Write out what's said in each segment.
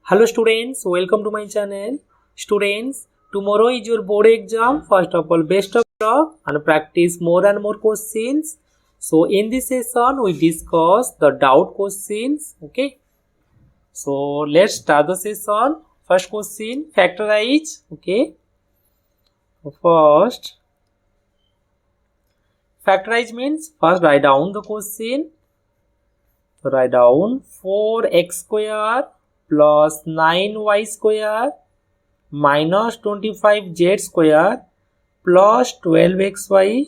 Hello students, welcome to my channel. Students, tomorrow is your board exam. First of all, best of luck and practice more and more questions. So in this session, we discuss the doubt questions. Okay. So let's start the session. First question, factorize. Okay. First, factorize means first write down the question. So write down 4x square plus 9y square minus 25z square plus 12xy.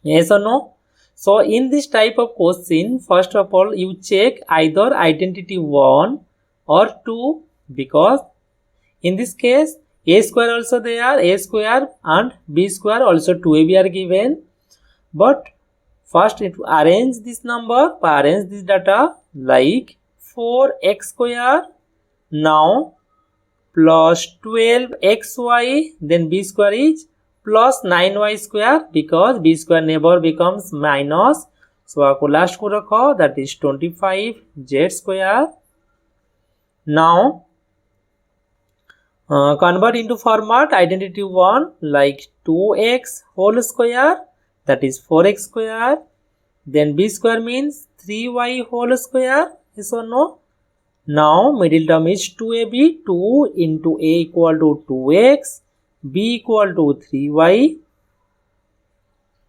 Yes or no? So in this type of question, first of all you check either identity 1 or 2, because in this case a square also there, a square and b square also 2ab are given. But first it arrange this number, arrange this data like 4x square now plus 12xy, then b square is plus 9y square, because b square never becomes minus. So आपको last को रखो, that is 25z square. Now convert into format identity 1 like 2x whole square, that is 4x square, then b square means 3y whole square. Yes or no? Now middle term is 2ab, 2 into a equal to 2x, b equal to 3y.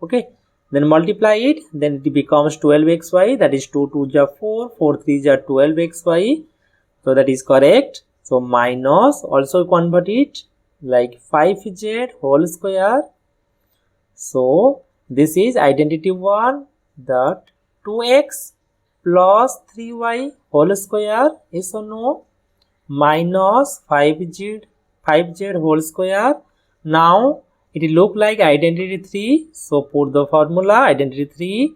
Okay, then multiply it, then it becomes 12xy, that is 2 2 ja 4, 4 3 ja 12xy. So that is correct. So minus, also convert it like 5z whole square. So this is identity 1, that 2x plus 3y whole square, yes or no, minus 5z whole square. Now it look like identity 3, so put the formula identity 3,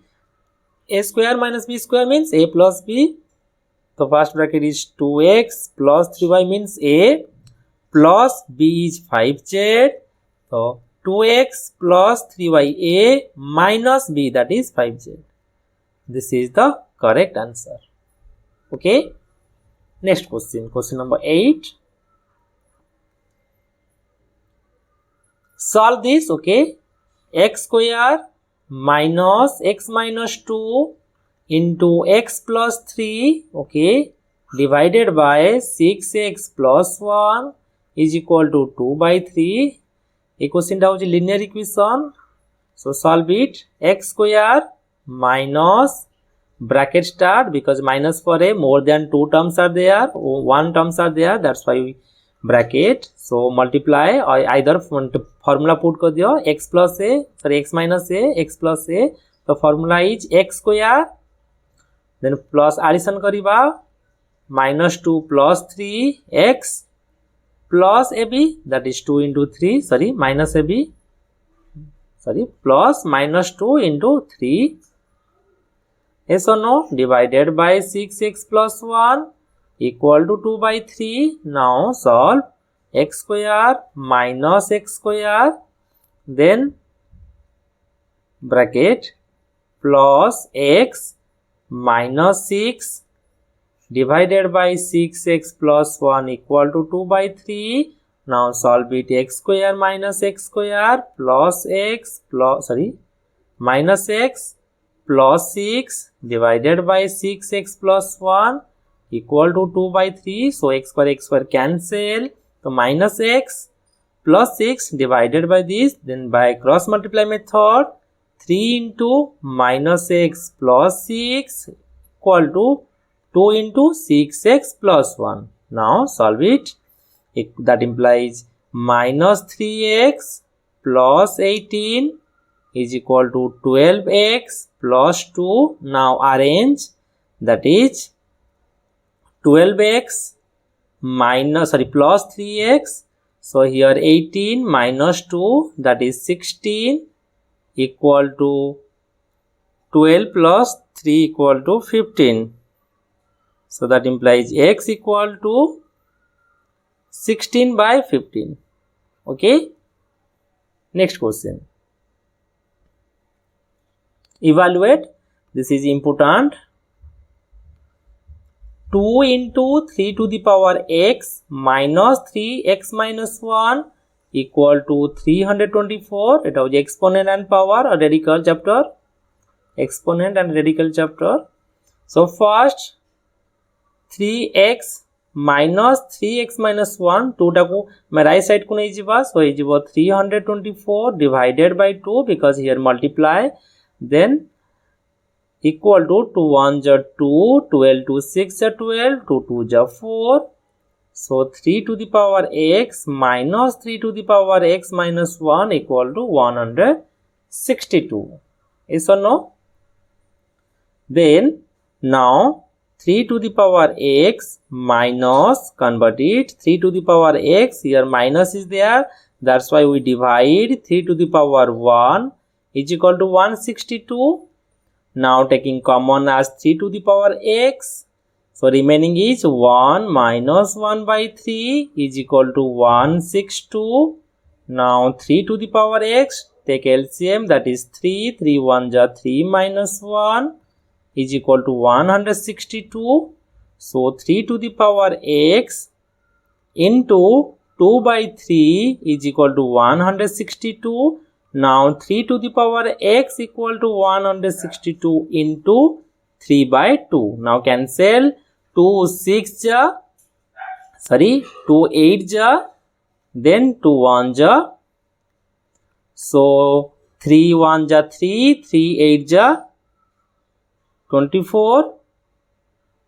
a square minus b square means a plus b. So first bracket is 2x plus 3y means a, plus b is 5z, so 2x plus 3y a minus b, that is 5z. This is the correct answer. Okay. Next question, question number 8. Solve this. Okay. X square minus x minus 2 into x plus 3, okay, divided by 6x plus 1 is equal to 2 by 3. A question টা হচ্ছে linear equation. So solve it. X square minus bracket start, because minus for a more than 2 terms are there, 1 terms are there, that's why we bracket. So multiply, or either formula put कर दियो x plus a, sorry x minus a, x plus a. The formula is x square, then plus addition करिबा minus 2 plus 3x plus ab, that is 2 into 3, sorry minus ab, sorry plus minus 2 into 3, yes or no, divided by 6x plus 1 equal to 2 by 3. Now solve x square minus x square, then bracket plus x minus 6 divided by 6x plus 1 equal to 2 by 3. Now solve it. X square minus x square plus x plus, sorry, minus x plus 6 divided by 6x plus 1 equal to 2 by 3. So x square cancel. So minus x plus 6 divided by this, then by cross multiply method, 3 into minus x plus 6 equal to 2 into 6x plus 1. Now solve it. That implies minus 3x plus 18 is equal to 12x plus 2. Now arrange, that is 12x minus, sorry, plus 3x. So here 18 minus 2, that is 16 equal to 12 plus 3 equal to 15. So that implies x equal to 16 by 15. Okay. Next question. Evaluate. This is important. 2 into 3 to the power x minus 3x minus 1 equal to 324. এটা হচ্ছে exponent and power or radical chapter. Exponent and radical chapter. So first 3x minus 3x minus 1 2 টাকু मैं right side को नहीं जीवा, so ये जीवा 324 divided by 2 because here multiply, then equal to 2 1 ja 2, 12 to 6 ja 12, 2 2 ja 4. So 3 to the power x minus 3 to the power x minus 1 equal to 162. Yes or no? Then now 3 to the power x minus, convert it, 3 to the power x, here minus is there, that's why we divide 3 to the power 1 is equal to 162. Now taking common as 3 to the power x, so remaining is 1 minus 1 by 3 is equal to 162. Now 3 to the power x, take LCM, that is 3, 3 1 ja 3 minus 1 is equal to 162. So 3 to the power x into 2 by 3 is equal to 162. Now 3 to the power x equal to 162 into 3 by 2. Now cancel 2 6 ja, sorry 2 8 ja, then 2 1 ja. So 3 1 ja 3, 3 8 ja 24,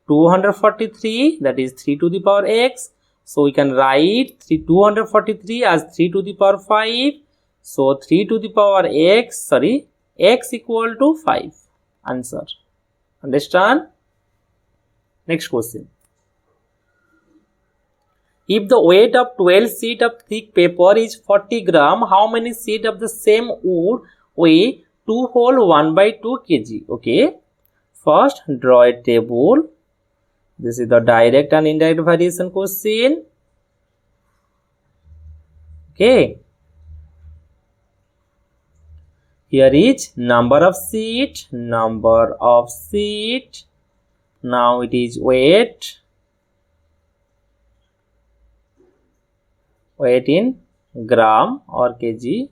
243, that is 3 to the power x. So we can write 243 as 3 to the power 5. So 3 to the power x, sorry, x equal to 5. Answer. Understand? Next question. If the weight of 12 sheet of thick paper is 40 gram, how many sheet of the same wood weigh 2 whole 1 by 2 kg? Okay. First, draw a table. This is the direct and indirect variation question. Okay. Here is number of sheet, number of sheet. Now it is weight. Weight in gram or kg.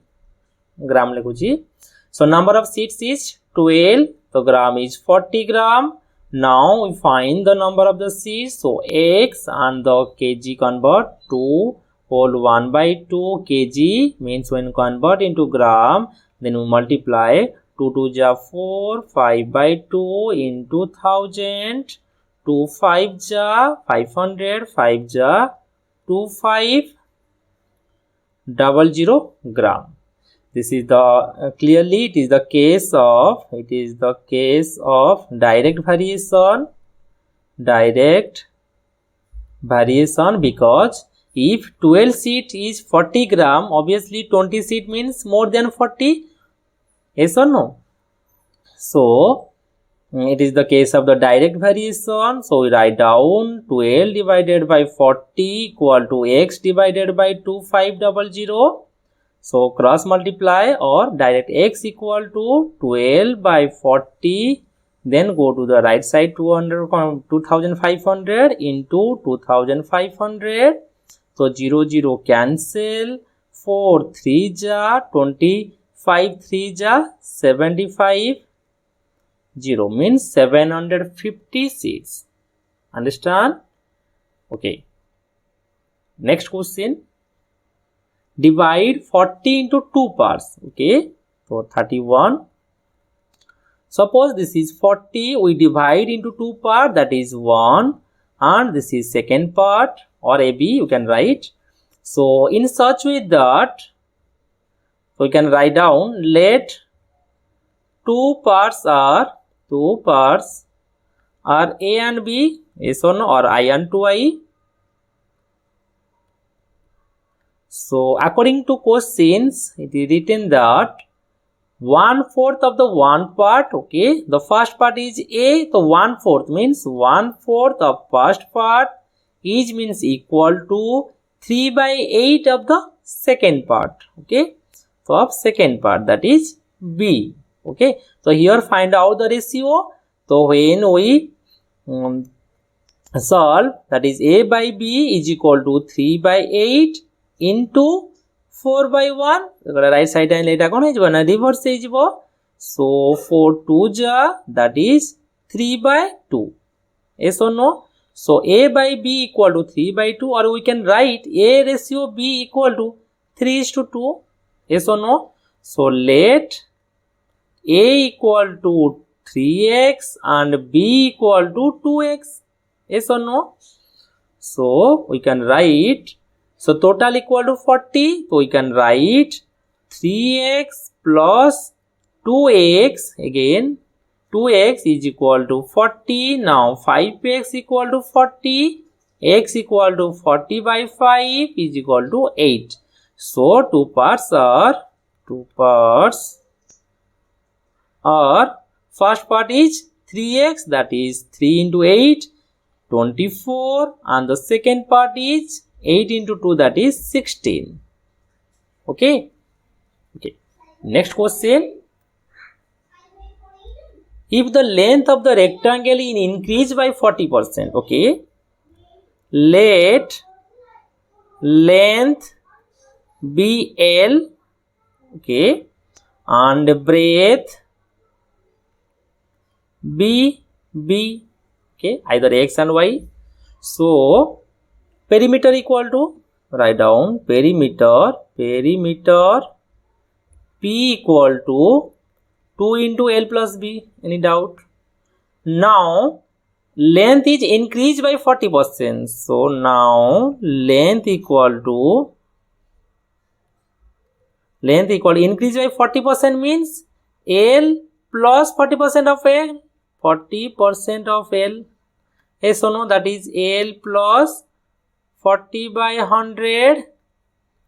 Gram lekhuchi. So number of sheets is 12. So gram is 40 gram. Now we find the number of the sheets. So x and the kg convert to whole 1 by 2 kg means when convert into gram, then we multiply 2 2 ja 4, 5 by 2 into 1000, 2 5 ja 500, 5 ja 2500 gram. This is the clearly it is the case of direct variation, because if 12 sheet is 40 gram, obviously 20 sheet means more than 40. Yes or no? So it is the case of the direct variation. So we write down 12 divided by 40 equal to x divided by 2500. So cross multiply or direct x equal to 12 by 40, then go to the right side 2500 into 2500. So 0 0 cancel, 4 3 ja 25, 3 ja 75, 0 means 750 sheets. Understand? Okay. Next question. Divide 40 into 2 parts. Okay. So 31. Suppose this is 40. We divide into 2 parts. That is 1. And this is second part or AB. You can write. So in such way that, so you can write down, let 2 parts are A and B. Yes or no? Or I and 2I. So according to questions, it is written that 1/4 of the one part, okay, the first part is A, so 1/4 means 1/4 of first part is means equal to 3 by 8 of the second part, okay, so of second part, that is B, okay. So here find out the ratio. So when we solve, that is a by b is equal to 3 by 8 into 4 by 1. Right side and later on is one reverse is so 4 2 ja, that is 3 by 2. Yes or no? So a by b equal to 3 by 2, or we can write a ratio b equal to 3:2. Yes or no? So let a equal to 3x and b equal to 2x. Yes or no? So we can write, so total equal to 40. So we can write 3x plus 2x, again 2x is equal to 40. Now 5x equal to 40, x equal to 40 by 5 is equal to 8. So two parts are first part is 3x, that is 3 into 8 24, and the second part is 8 into 2, that is 16. Okay. Next question. If the length of the rectangle is increased by 40%, okay, let length be L, okay, and breadth be B, okay, either x and y. So perimeter equal to, write down perimeter P equal to 2 into L plus B. Any doubt? Now length is increased by 40%. So now length equal increase by 40% means L plus 40% of L. 40% of L. Yes or no? That is L plus 40 by 100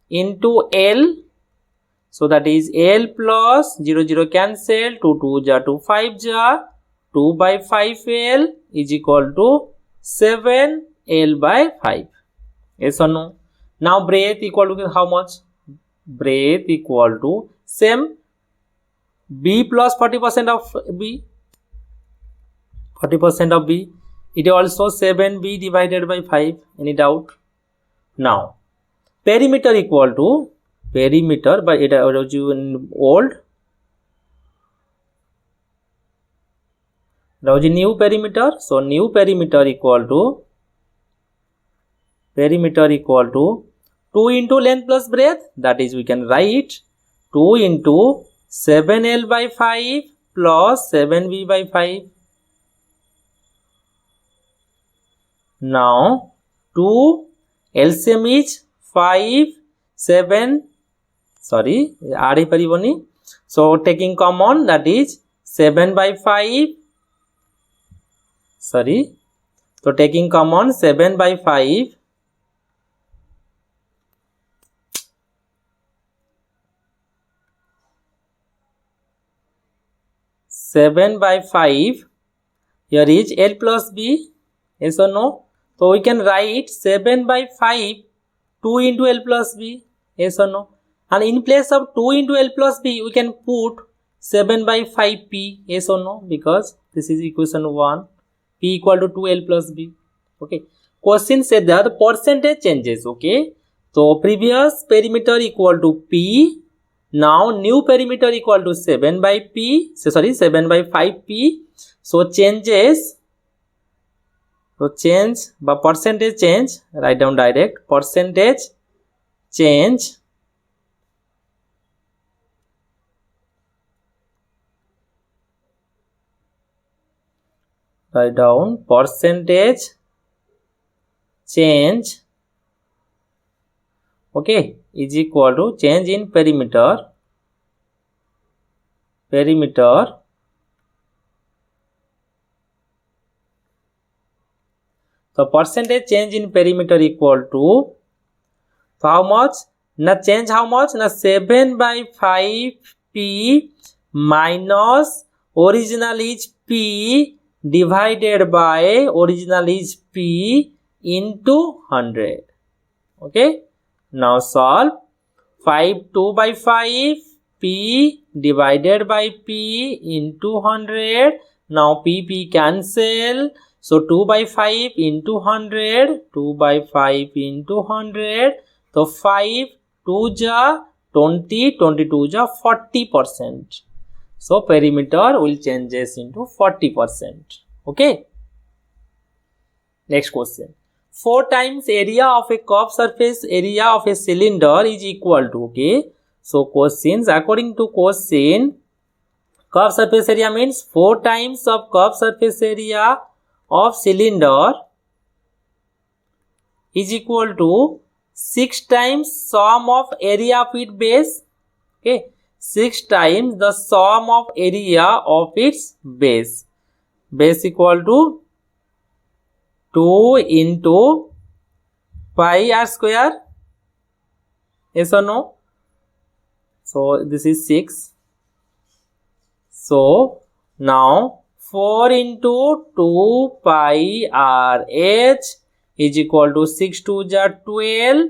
into L. So that is L plus 0 0 cancel, 2 2 ja 2 5 ja, 2 by 5 L is equal to 7 L by 5. Yes or no? Now breadth equal to how much? Breadth equal to same B plus 40% of B. 40% of B. It is also 7B divided by 5. Any doubt? Now perimeter equal to perimeter, but it was in old. Now the new perimeter. So new perimeter equal to 2 into length plus breadth. That is, we can write 2 into 7L by 5 plus 7B by 5. Now 2 LCM is 5 7. Sorry, add pariboni. So taking common, that is 7 by 5. Sorry. So taking common 7 by 5. Here is L plus B. Yes or no? So we can write 7 by 5 2 into L plus B. Yes or no? And in place of 2 into L plus B, we can put 7 by 5P. Yes or no? Because this is equation 1. P equal to 2L plus B. Okay. Question said that the percentage changes. Okay. So previous perimeter equal to P. Now new perimeter equal to 7 by P. So sorry, 7 by 5P. So changes. So change, but percentage change. Write down direct. Percentage change. Write down percentage change, okay, is equal to change in perimeter. So percentage change in perimeter equal to, so how much? Now change how much? Now 7 by 5P minus original is P divided by original is P into 100. Okay. Now solve. 5 2 by 5 P divided by P into 100. Now P cancel. So 2 by 5 into 100, 2 by 5 into 100, तो 5 2 जा 20, 22 जा 40%. So perimeter will changes into 40%. Okay. Next question. 4 times area of a curved surface area of a cylinder is equal to. Okay. So questions, according to question, curved surface area means 4 times of curved surface area of cylinder is equal to 6 times sum of area of its base. Okay. 6 times the sum of area of its base. Base equal to 2 into pi r square. Yes or no? So this is 6. So now 4 into 2 pi r h is equal to 6 2 ja 12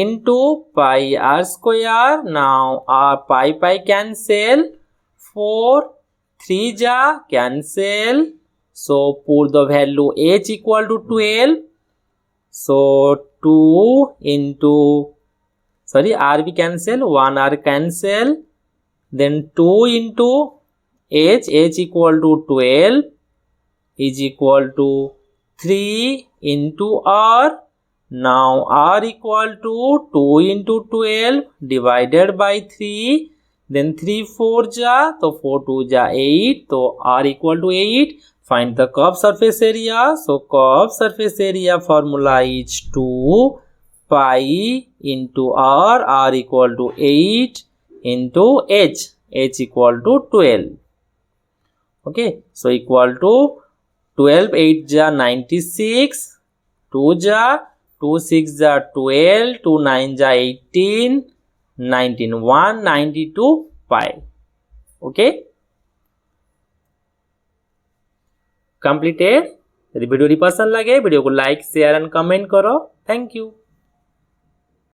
into pi r square. Now pi cancel. 4 3 ja cancel. So put the value h equal to 12. So 2 into r we cancel, 1 r cancel, then 2 into h equal to 12 is equal to 3 into r. Now r equal to 2 into 12 divided by 3, then 3 4 ja, so 4 2 ja 8, so r equal to 8. Find the curved surface area. So curved surface area formula is 2 pi into r equal to 8 into h equal to 12. Okay, so equal to 12 8 ja 96, 2 ja 2 6 ja 12, 2 9 ja 18, 19 192 pi. Okay, completed. यदि video पसंद लगे video को like share and comment करो. Thank you.